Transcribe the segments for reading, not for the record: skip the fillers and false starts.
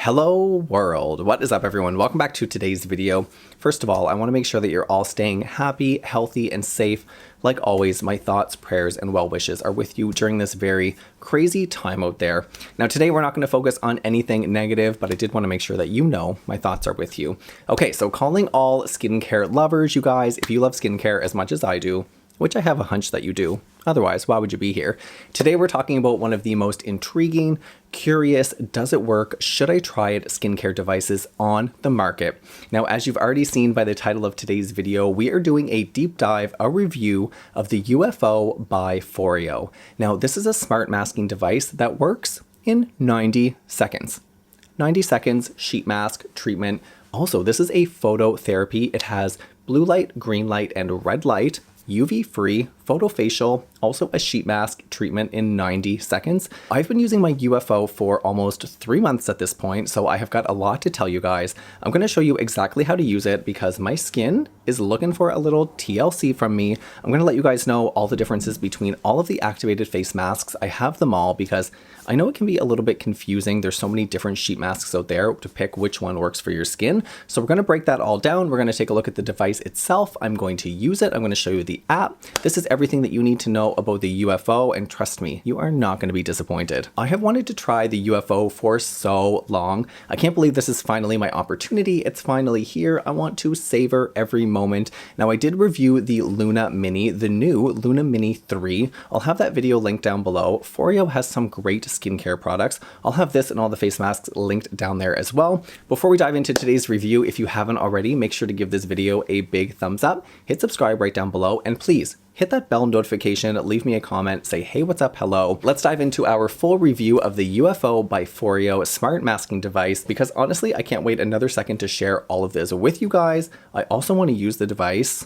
Hello world, what is up everyone? Welcome back to today's video. First of all, I want to make sure that you're all staying happy, healthy, and safe. Like always, my thoughts, prayers, and well wishes are with you during this very crazy time out there. Now today we're not going to focus on anything negative, but I did want to make sure that you know my thoughts are with you. Okay, so calling all skincare lovers, you guys, if you love skincare as much as I do, which I have a hunch that you do. Otherwise, why would you be here? Today, we're talking about one of the most intriguing, curious, does it work, should I try it skincare devices on the market. Now, as you've already seen by the title of today's video, we are doing a deep dive, a review of the UFO by Foreo. Now, this is a smart masking device that works in 90 seconds. 90 seconds sheet mask treatment. Also, this is a phototherapy. It has blue light, green light, and red light. UV-free, photofacial, also a sheet mask treatment in 90 seconds. I've been using my UFO for almost 3 months at this point, so I have got a lot to tell you guys. I'm going to show you exactly how to use it because my skin is looking for a little TLC from me. I'm going to let you guys know all the differences between all of the activated face masks. I have them all because I know it can be a little bit confusing. There's so many different sheet masks out there to pick which one works for your skin. So we're going to break that all down. We're going to take a look at the device itself. I'm going to use it. I'm going to show you the app. This is everything that you need to know about the UFO, and trust me, you are not going to be disappointed. I have wanted to try the UFO for so long. I can't believe this is finally my opportunity. It's finally here. I want to savor every moment. Now, I did review the Luna Mini, the new Luna Mini 3. I'll have that video linked down below. Foreo has some great skincare products. I'll have this and all the face masks linked down there as well. Before we dive into today's review, if you haven't already, make sure to give this video a big thumbs up, hit subscribe right down below, and please hit that bell notification, leave me a comment, say, hey, what's up, hello. Let's dive into our full review of the UFO by Foreo smart masking device, because honestly, I can't wait another second to share all of this with you guys. I also want to use the device.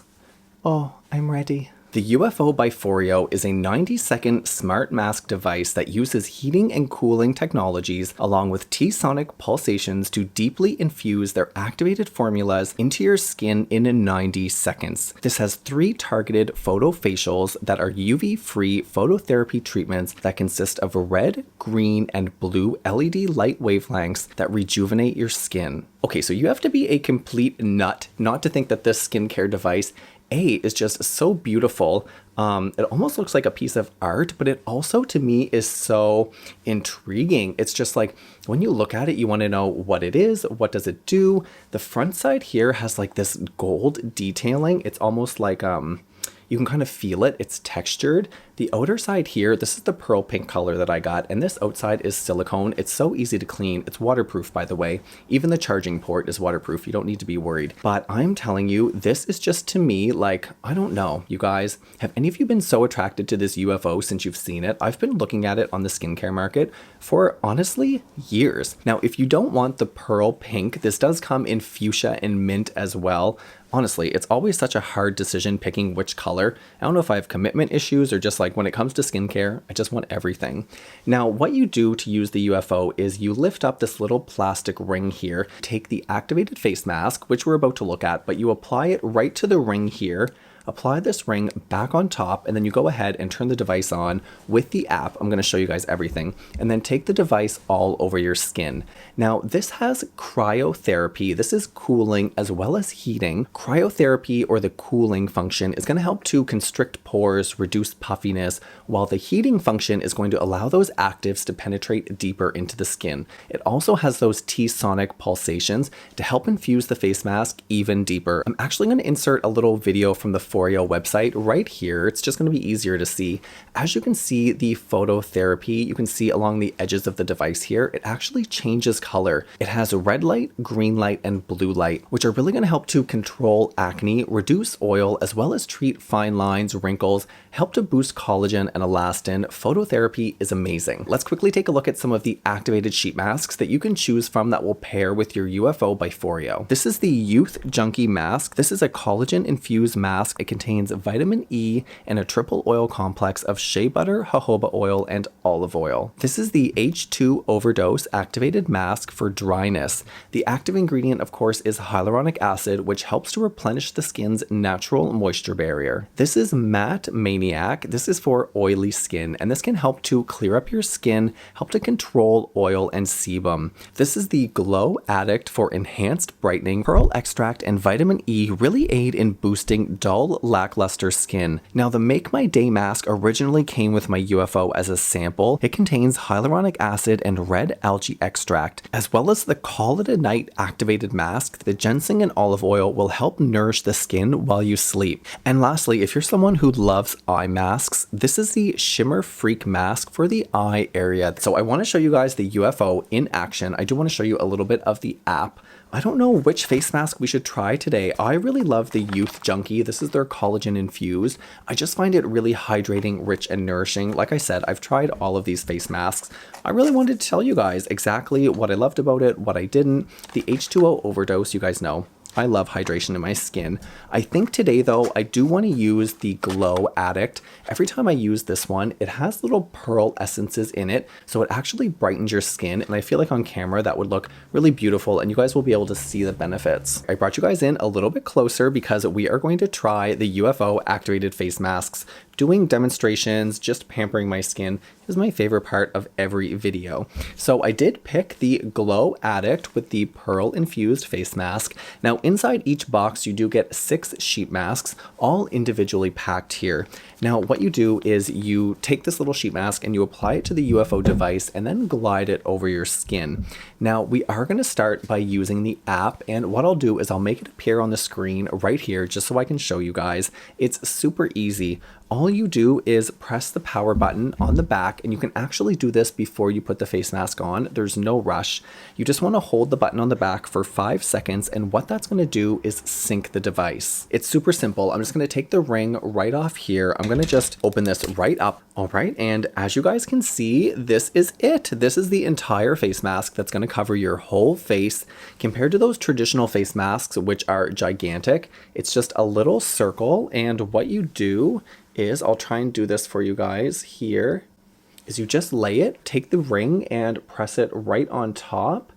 Oh, I'm ready. The UFO by Foreo is a 90-second smart mask device that uses heating and cooling technologies along with T-sonic pulsations to deeply infuse their activated formulas into your skin in 90 seconds. This has 3 targeted photofacials that are UV-free phototherapy treatments that consist of red, green, and blue LED light wavelengths that rejuvenate your skin. Okay, so you have to be a complete nut not to think that this skincare device is just so beautiful. It almost looks like a piece of art, but it also to me is so intriguing. It's just like when you look at it, you want to know what it is, what does it do. The front side here has like this gold detailing. It's almost like you can kind of feel it. It's textured. The outer side here, this is the pearl pink color that I got, and this outside is silicone. It's so easy to clean. It's waterproof, by the way. Even the charging port is waterproof. You don't need to be worried. But I'm telling you, this is just to me like, I don't know, you guys. Have any of you been so attracted to this UFO since you've seen it? I've been looking at it on the skincare market for honestly years. Now, if you don't want the pearl pink, this does come in fuchsia and mint as well. Honestly, it's always such a hard decision picking which color. I don't know if I have commitment issues or just like when it comes to skincare, I just want everything. Now, what you do to use the UFO is you lift up this little plastic ring here, take the activated face mask, which we're about to look at, but you apply it right to the ring here. Apply this ring back on top, and then you go ahead and turn the device on with the app. I'm going to show you guys everything, and then take the device all over your skin. Now, this has cryotherapy. This is cooling as well as heating. Cryotherapy, or the cooling function, is going to help to constrict pores, reduce puffiness, while the heating function is going to allow those actives to penetrate deeper into the skin. It also has those T-sonic pulsations to help infuse the face mask even deeper. I'm actually going to insert a little video from the Foreo website right here. It's just going to be easier to see. As you can see, the phototherapy, you can see along the edges of the device here, it actually changes color. It has a red light, green light, and blue light, which are really going to help to control acne, reduce oil, as well as treat fine lines, wrinkles, help to boost collagen and elastin. Phototherapy is amazing. Let's quickly take a look at some of the activated sheet masks that you can choose from that will pair with your UFO by Foreo. This is the Youth Junkie mask. This is a collagen infused mask It contains vitamin E and a triple oil complex of shea butter, jojoba oil, and olive oil. This is the H2 Overdose Activated Mask for dryness. The active ingredient, of course, is hyaluronic acid, which helps to replenish the skin's natural moisture barrier. This is Matte Maniac. This is for oily skin, and this can help to clear up your skin, help to control oil and sebum. This is the Glow Addict for enhanced brightening. Pearl extract and vitamin E really aid in boosting dull, lackluster skin. Now, the Make My Day mask originally came with my UFO as a sample. It contains hyaluronic acid and red algae extract, as well as the Call It a Night activated mask. The ginseng and olive oil will help nourish the skin while you sleep. And lastly, if you're someone who loves eye masks, this is the Shimmer Freak mask for the eye area. So I want to show you guys the UFO in action. I do want to show you a little bit of the app. I don't know which face mask we should try today. I really love the Youth Junkie. This is their collagen infused. I just find it really hydrating, rich, and nourishing. Like I said, I've tried all of these face masks. I really wanted to tell you guys exactly what I loved about it, what I didn't. The H2O Overdose, you guys know. I love hydration in my skin. I think today though, I do want to use the Glow Addict. Every time I use this one, it has little pearl essences in it, so it actually brightens your skin, and I feel like on camera that would look really beautiful, and you guys will be able to see the benefits. I brought you guys in a little bit closer because we are going to try the UFO activated face masks. Doing demonstrations, just pampering my skin is my favorite part of every video. So I did pick the Glow Addict with the pearl infused face mask. Now inside each box you do get 6 sheet masks, all individually packed here. Now what you do is you take this little sheet mask and you apply it to the UFO device and then glide it over your skin. Now we are going to start by using the app, and what I'll do is I'll make it appear on the screen right here just so I can show you guys. It's super easy. All you do is press the power button on the back, and you can actually do this before you put the face mask on. There's no rush. You just want to hold the button on the back for 5 seconds, and what that's going to do is sync the device. It's super simple. I'm just going to take the ring right off here. I'm going to just open this right up. All right, and as you guys can see, this is it. This is the entire face mask that's going to cover your whole face. Compared to those traditional face masks, which are gigantic, it's just a little circle, and what you do is, I'll try and do this for you guys here, is you just lay it, take the ring and press it right on top,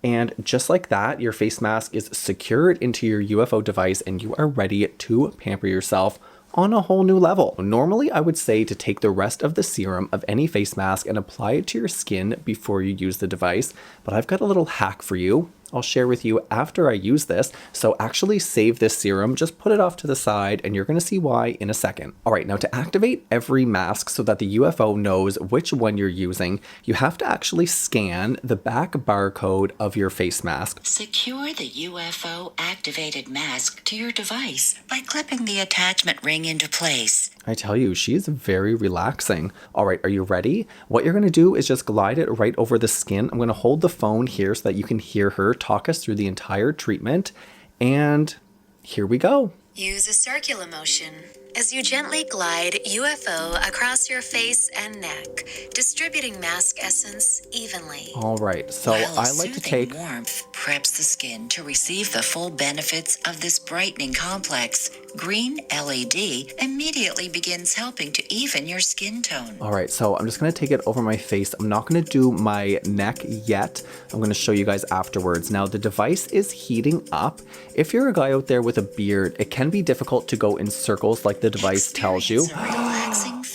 and just like that, your face mask is secured into your UFO device and you are ready to pamper yourself on a whole new level. Normally, I would say to take the rest of the serum of any face mask and apply it to your skin before you use the device, but I've got a little hack for you. I'll share with you after I use this. So actually save this serum, just put it off to the side, and you're gonna see why in a second. All right, now to activate every mask so that the UFO knows which one you're using, you have to actually scan the back barcode of your face mask. Secure the UFO activated mask to your device by clipping the attachment ring into place. I tell you, she's very relaxing. All right, are you ready? What you're gonna do is just glide it right over the skin. I'm gonna hold the phone here so that you can hear her talk us through the entire treatment. And here we go. Use a circular motion as you gently glide UFO across your face and neck, distributing mask essence evenly. All right, so While I like to take warmth preps the skin to receive the full benefits of this brightening complex. Green LED immediately begins helping to even your skin tone. All right, so I'm just gonna take it over my face. I'm not gonna do my neck yet. I'm gonna show you guys afterwards. Now, the device is heating up. If you're a guy out there with a beard, it can be difficult to go in circles like the device tells you.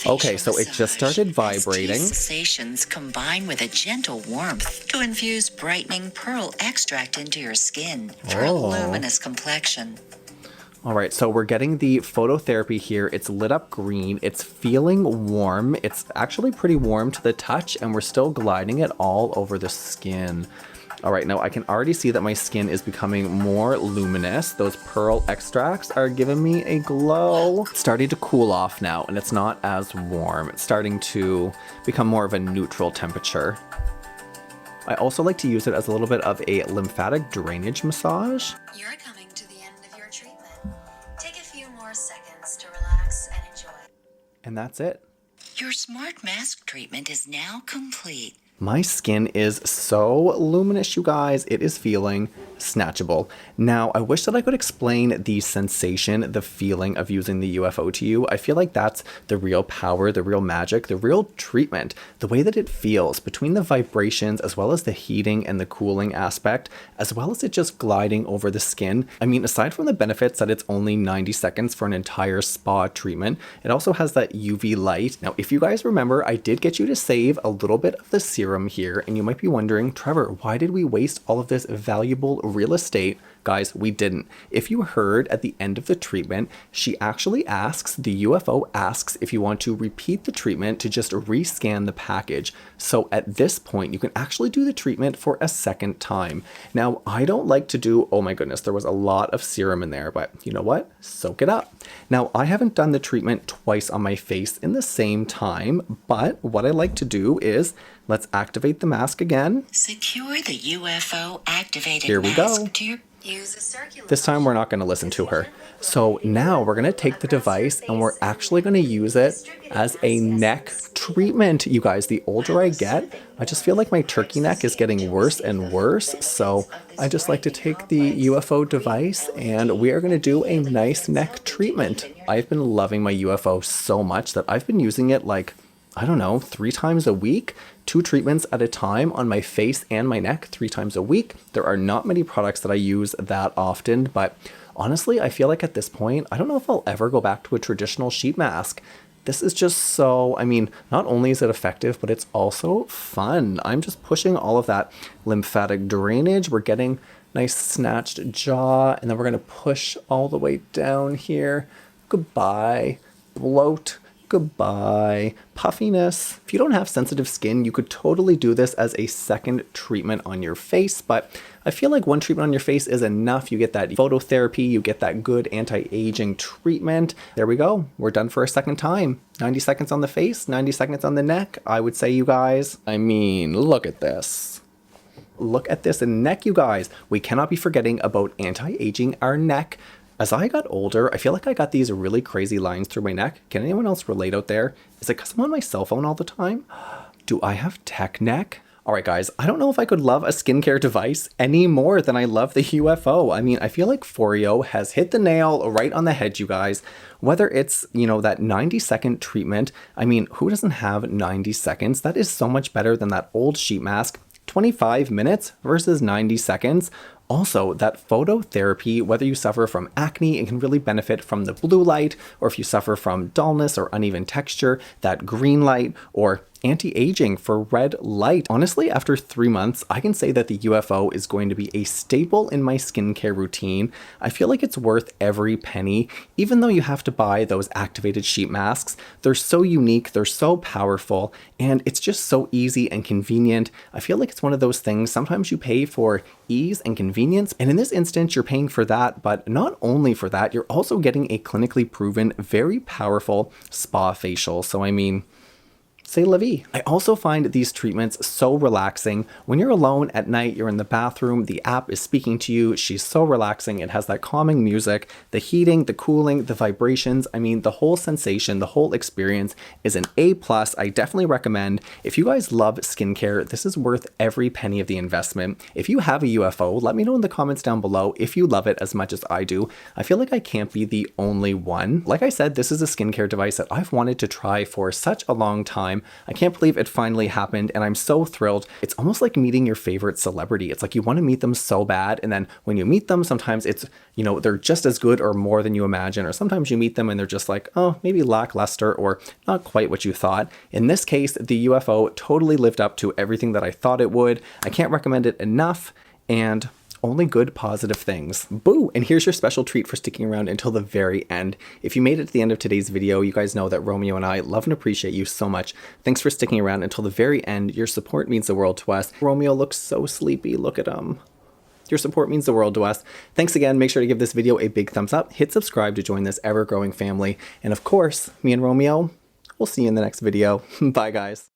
Okay, so it just started vibrating. Sensations combine with a gentle warmth to infuse brightening pearl extract into your skin for a luminous complexion. All right, so we're getting the phototherapy here. It's lit up green. It's feeling warm. It's actually pretty warm to the touch, and we're still gliding it all over the skin. All right, now I can already see that my skin is becoming more luminous. Those pearl extracts are giving me a glow. It's starting to cool off now, and it's not as warm. It's starting to become more of a neutral temperature. I also like to use it as a little bit of a lymphatic drainage massage. You're coming to the end of your treatment. Take a few more seconds to relax and enjoy. And that's it. Your smart mask treatment is now complete. My skin is so luminous, you guys. It is feeling snatchable. Now, I wish that I could explain the sensation, the feeling of using the UFO to you. I feel like that's the real power, the real magic, the real treatment, the way that it feels between the vibrations as well as the heating and the cooling aspect, as well as it just gliding over the skin. I mean, aside from the benefits that it's only 90 seconds for an entire spa treatment, it also has that UV light. Now, if you guys remember, I did get you to save a little bit of the serum here, and you might be wondering, Trevor, why did we waste all of this valuable real estate? Guys, we didn't. If you heard at the end of the treatment, she actually asks, the UFO asks if you want to repeat the treatment to just rescan the package. So at this point, you can actually do the treatment for a second time. Now, I don't like to do, oh my goodness, there was a lot of serum in there, but you know what? Soak it up. Now, I haven't done the treatment twice on my face in the same time, but what I like to do is, let's activate the mask again. Secure the UFO activated Here we mask go. to your This time we're not going to listen to her. So now we're going to take the device and we're actually going to use it as a neck treatment. You guys, the older I get, I just feel like my turkey neck is getting worse and worse. So I just like to take the UFO device and we are going to do a nice neck treatment. I've been loving my UFO so much that I've been using it like, I don't know, 3 times a week, 2 treatments at a time on my face and my neck 3 times a week. There are not many products that I use that often, but honestly, I feel like at this point, I don't know if I'll ever go back to a traditional sheet mask. This is just so, I mean, not only is it effective, but it's also fun. I'm just pushing all of that lymphatic drainage. We're getting nice snatched jaw, and then we're gonna push all the way down here. Goodbye, bloat. Goodbye. Puffiness. If you don't have sensitive skin, you could totally do this as a second treatment on your face, but I feel like one treatment on your face is enough. You get that phototherapy, you get that good anti-aging treatment. There we go. We're done for a second time. 90 seconds on the face, 90 seconds on the neck. I would say, you guys, I mean, look at this. Look at this neck, you guys. We cannot be forgetting about anti-aging our neck. As I got older, I feel like I got these really crazy lines through my neck. Can anyone else relate out there? Is it because I'm on my cell phone all the time? Do I have tech neck? All right, guys, I don't know if I could love a skincare device any more than I love the UFO. I mean, I feel like Foreo has hit the nail right on the head, you guys. Whether it's, you know, that 90-second treatment. I mean, who doesn't have 90 seconds? That is so much better than that old sheet mask. 25 minutes versus 90 seconds. Also, that phototherapy, whether you suffer from acne, it can really benefit from the blue light, or if you suffer from dullness or uneven texture, that green light, or anti-aging for red light. Honestly, after 3 months, I can say that the UFO is going to be a staple in my skincare routine. I feel like it's worth every penny, even though you have to buy those activated sheet masks. They're so unique, they're so powerful, and it's just so easy and convenient. I feel like it's one of those things, sometimes you pay for ease and convenience, and in this instance, you're paying for that, but not only for that, you're also getting a clinically proven, very powerful spa facial. So I mean, c'est la vie. I also find these treatments so relaxing. When you're alone at night, you're in the bathroom, the app is speaking to you, she's so relaxing, it has that calming music, the heating, the cooling, the vibrations, I mean, the whole sensation, the whole experience is an A+. I definitely recommend. If you guys love skincare, this is worth every penny of the investment. If you have a UFO, let me know in the comments down below if you love it as much as I do. I feel like I can't be the only one. Like I said, this is a skincare device that I've wanted to try for such a long time. I can't believe it finally happened, and I'm so thrilled. It's almost like meeting your favorite celebrity. It's like you want to meet them so bad, and then when you meet them, sometimes it's, you know, they're just as good or more than you imagine, or sometimes you meet them and they're just like, oh, maybe lackluster or not quite what you thought. In this case, the UFO totally lived up to everything that I thought it would. I can't recommend it enough, and only good positive things. Boo! And here's your special treat for sticking around until the very end. If you made it to the end of today's video, you guys know that Romeo and I love and appreciate you so much. Thanks for sticking around until the very end. Your support means the world to us. Romeo looks so sleepy. Look at him. Your support means the world to us. Thanks again. Make sure to give this video a big thumbs up. Hit subscribe to join this ever-growing family. And of course, me and Romeo, we'll see you in the next video. Bye, guys.